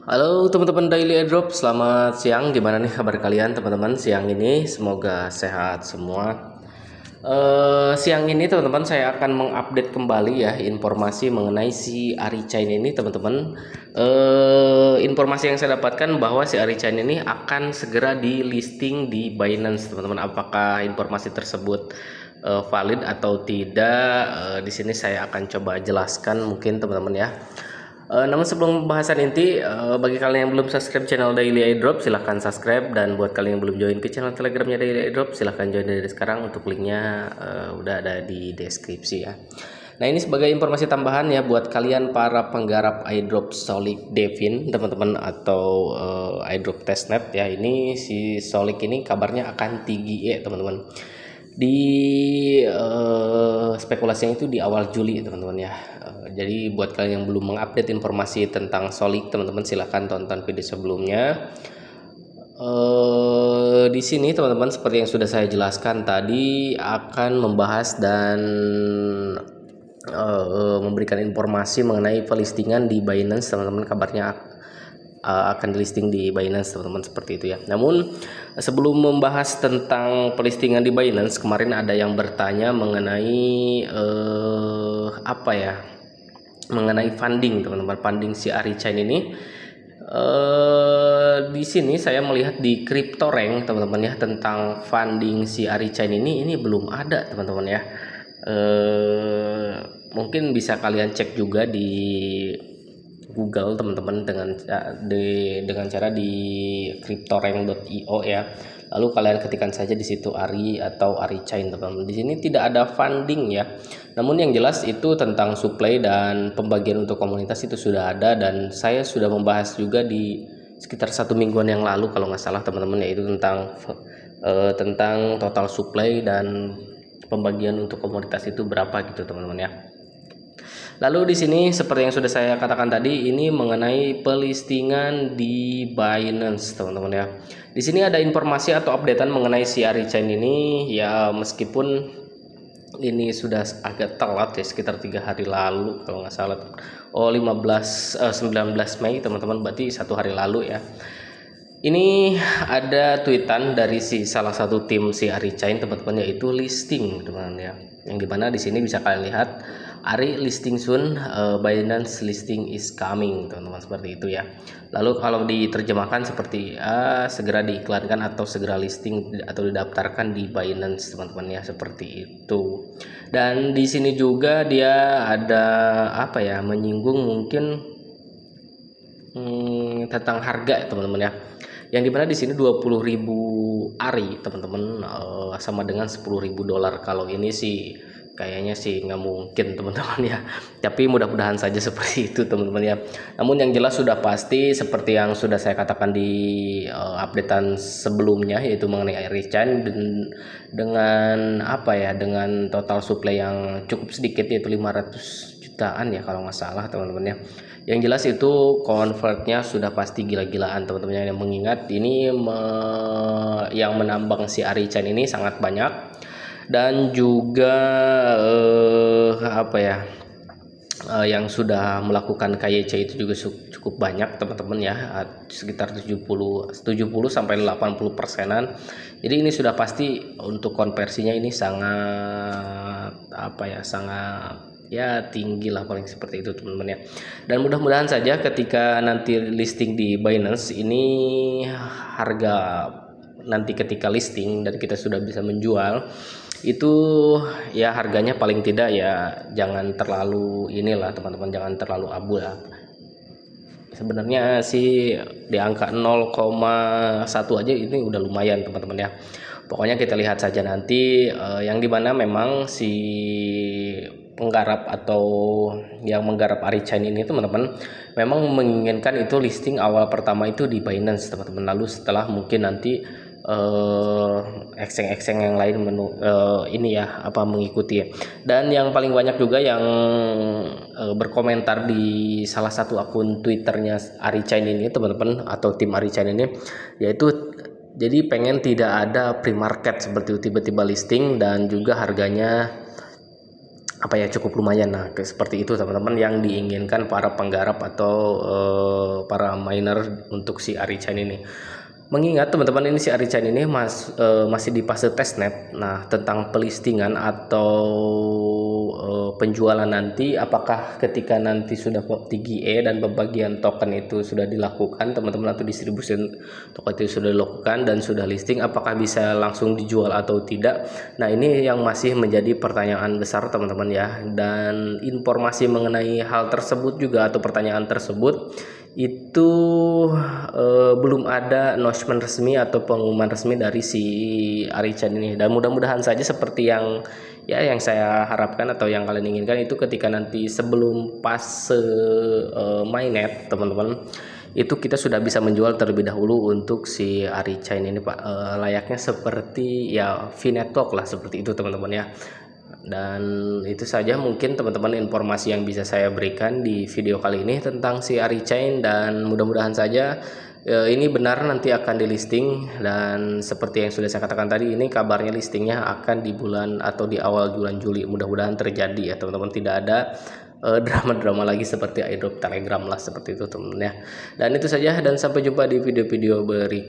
Halo teman-teman Daily Airdrop, selamat siang. Gimana nih kabar kalian teman-teman siang ini? Semoga sehat semua. Siang ini teman-teman saya akan mengupdate kembali ya informasi mengenai si Arichain ini teman-teman. Informasi yang saya dapatkan bahwa si Arichain ini akan segera di listing di Binance teman-teman. Apakah informasi tersebut valid atau tidak? Di sini saya akan coba jelaskan mungkin teman-teman ya. Namun sebelum pembahasan inti, bagi kalian yang belum subscribe channel Daily Airdrop, silahkan subscribe. Dan buat kalian yang belum join ke channel telegramnya Daily Airdrop, silahkan join dari sekarang. Untuk linknya udah ada di deskripsi ya. Nah, ini sebagai informasi tambahan ya buat kalian para penggarap airdrop Solid Devin teman-teman, atau airdrop testnet ya. Ini si Solid ini kabarnya akan tinggi ya teman-teman. Di spekulasinya itu di awal Juli teman-teman ya. Jadi buat kalian yang belum mengupdate informasi tentang Solid teman-teman, silahkan tonton video sebelumnya. Di sini teman-teman seperti yang sudah saya jelaskan tadi, akan membahas dan memberikan informasi mengenai pelistingan di Binance teman-teman. Kabarnya akan listing di Binance teman-teman, seperti itu ya. Namun sebelum membahas tentang pelistingan di Binance, kemarin ada yang bertanya mengenai mengenai funding teman-teman, funding si Arichain ini. Di sini saya melihat di CryptoRank teman-teman ya, tentang funding si Arichain ini belum ada teman-teman ya. Mungkin bisa kalian cek juga di Google teman-teman dengan cara di cryptorank.io ya. Lalu kalian ketikkan saja di situ Ari atau Arichain teman-teman. Di sini tidak ada funding ya. Namun yang jelas itu tentang supply dan pembagian untuk komunitas itu sudah ada, dan saya sudah membahas juga di sekitar 1 mingguan yang lalu kalau nggak salah teman-teman, yaitu tentang total supply dan pembagian untuk komunitas itu berapa gitu teman-teman ya. Lalu di sini seperti yang sudah saya katakan tadi, ini mengenai pelistingan di Binance teman-teman ya. Di sini ada informasi atau updatean mengenai si Arichain ini ya, meskipun ini sudah agak telat ya, sekitar 3 hari lalu kalau nggak salah. 19 Mei teman-teman, berarti 1 hari lalu ya. Ini ada tweetan dari salah satu tim si Arichain teman-teman, yaitu listing teman-teman ya. Yang dimana di sini bisa kalian lihat Ari listing soon, Binance listing is coming teman-teman, seperti itu ya. Lalu kalau diterjemahkan seperti segera diiklankan atau segera listing atau didaftarkan di Binance teman-teman ya, seperti itu. Dan di sini juga dia ada menyinggung mungkin tentang harga teman-teman ya. Yang dimana di sini 20.000 Ari teman-teman sama dengan $10.000. Kalau ini sih kayaknya sih nggak mungkin teman-teman ya, tapi mudah-mudahan saja seperti itu teman-teman ya. Namun yang jelas sudah pasti seperti yang sudah saya katakan di updatean sebelumnya, yaitu mengenai Arichain dengan dengan total supply yang cukup sedikit, yaitu 500 jutaan ya kalau nggak salah teman-teman ya. Yang jelas itu convertnya sudah pasti gila-gilaan teman-teman, yang mengingat ini yang menambang si Arichain ini sangat banyak. Dan juga yang sudah melakukan KYC itu juga cukup banyak teman-teman ya, sekitar 70 sampai 80%-an. Jadi ini sudah pasti untuk konversinya ini sangat tinggi lah, paling seperti itu teman-teman ya. Dan mudah-mudahan saja ketika nanti listing di Binance ini, harga nanti ketika listing dan kita sudah bisa menjual itu ya, harganya paling tidak ya jangan terlalu teman-teman, jangan terlalu abu lah. Sebenarnya sih di angka 0,1 aja ini udah lumayan teman-teman ya. Pokoknya kita lihat saja nanti, yang dimana memang si penggarap atau yang menggarap Arichain ini teman-teman memang menginginkan itu listing awal pertama itu di Binance teman-teman. Lalu setelah mungkin nanti ekseng-ekseng yang lain mengikuti ya. Dan yang paling banyak juga yang berkomentar di salah satu akun Twitternya Arichain ini teman-teman, atau tim Arichain ini, yaitu jadi pengen tidak ada pre-market seperti itu, tiba-tiba listing dan juga harganya cukup lumayan. Nah, seperti itu teman-teman yang diinginkan para penggarap atau para para miner untuk si Arichain ini. Mengingat teman-teman ini si Arichain ini masih di fase testnet. Nah, tentang pelistingan atau penjualan nanti, apakah ketika nanti sudah TGE dan pembagian token itu sudah dilakukan teman-teman, atau distribusi token itu sudah dilakukan dan sudah listing, apakah bisa langsung dijual atau tidak? Nah, ini yang masih menjadi pertanyaan besar teman-teman ya. Dan informasi mengenai hal tersebut juga atau pertanyaan tersebut itu belum ada announcement resmi atau pengumuman resmi dari si Arichain ini. Dan mudah-mudahan saja seperti yang saya harapkan atau yang kalian inginkan, itu ketika nanti sebelum fase mainnet teman-teman, itu kita sudah bisa menjual terlebih dahulu untuk si Arichain ini Pak. Layaknya seperti ya VNetwork lah, seperti itu teman-teman ya. Dan itu saja mungkin teman-teman informasi yang bisa saya berikan di video kali ini tentang si Arichain, dan mudah-mudahan saja ini benar nanti akan di listing. Dan seperti yang sudah saya katakan tadi, ini kabarnya listingnya akan di bulan atau di awal bulan Juli. Mudah-mudahan terjadi ya teman-teman, tidak ada drama-drama lagi seperti airdrop Telegram lah, seperti itu teman-teman ya. Dan itu saja, dan sampai jumpa di video-video berikutnya.